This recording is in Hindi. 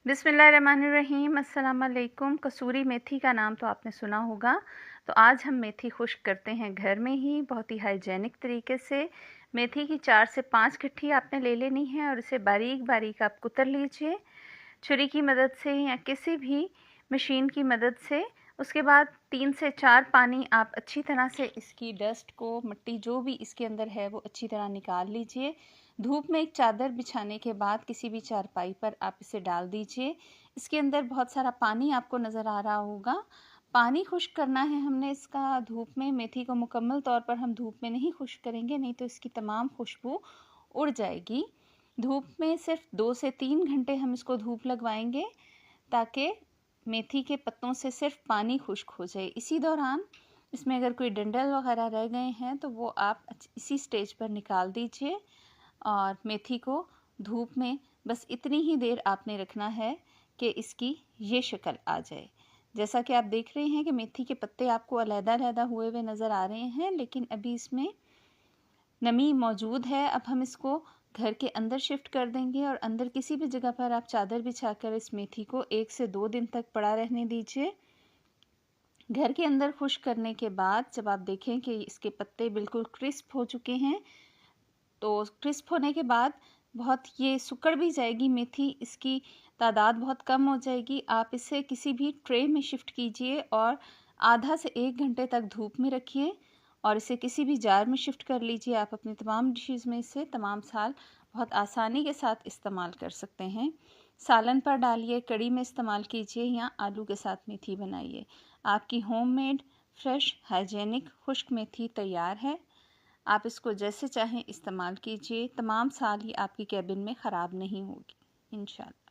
बिस्मिल्लाहिर्रहमानिर्रहीम। अस्सलाम वालेकुम। कसूरी मेथी का नाम तो आपने सुना होगा। तो आज हम मेथी खुश्क करते हैं घर में ही, बहुत ही हाइजेनिक तरीके से। मेथी की 4 से 5 गट्ठी आपने ले लेनी है और इसे बारीक बारीक आप कुतर लीजिए छुरी की मदद से या किसी भी मशीन की मदद से। उसके बाद 3 से 4 पानी आप अच्छी तरह से इसकी डस्ट को, मिट्टी जो भी इसके अंदर है वो अच्छी तरह निकाल लीजिए। धूप में एक चादर बिछाने के बाद किसी भी चारपाई पर आप इसे डाल दीजिए। इसके अंदर बहुत सारा पानी आपको नज़र आ रहा होगा। पानी खुश्क करना है हमने इसका धूप में। मेथी को मुकम्मल तौर पर हम धूप में नहीं खुश्क करेंगे, नहीं तो इसकी तमाम खुशबू उड़ जाएगी। धूप में सिर्फ 2 से 3 घंटे हम इसको धूप लगवाएंगे ताकि मेथी के पत्तों से सिर्फ पानी खुश्क हो जाए। इसी दौरान इसमें अगर कोई डंठल वगैरह रह गए हैं तो वो आप इसी स्टेज पर निकाल दीजिए। और मेथी को धूप में बस इतनी ही देर आपने रखना है कि इसकी ये शक्ल आ जाए। जैसा कि आप देख रहे हैं कि मेथी के पत्ते आपको अलहदा-अलहदा हुए हुए नज़र आ रहे हैं, लेकिन अभी इसमें नमी मौजूद है। अब हम इसको घर के अंदर शिफ्ट कर देंगे और अंदर किसी भी जगह पर आप चादर बिछाकर इस मेथी को 1 से 2 दिन तक पड़ा रहने दीजिए। घर के अंदर खुश्क करने के बाद जब आप देखें कि इसके पत्ते बिल्कुल क्रिस्प हो चुके हैं, तो क्रिस्प होने के बाद बहुत ये सुकड़ भी जाएगी मेथी, इसकी तादाद बहुत कम हो जाएगी। आप इसे किसी भी ट्रे में शिफ्ट कीजिए और आधा से 1 घंटे तक धूप में रखिए और इसे किसी भी जार में शिफ्ट कर लीजिए। आप अपनी तमाम डिशेज़ में इसे तमाम साल बहुत आसानी के साथ इस्तेमाल कर सकते हैं। सालन पर डालिए, कड़ी में इस्तेमाल कीजिए या आलू के साथ मेथी बनाइए। आपकी होममेड फ्रेश हाइजेनिक खुश्क मेथी तैयार है। आप इसको जैसे चाहें इस्तेमाल कीजिए, तमाम साल ही आपकी कैबिन में ख़राब नहीं होगी इंशाअल्लाह।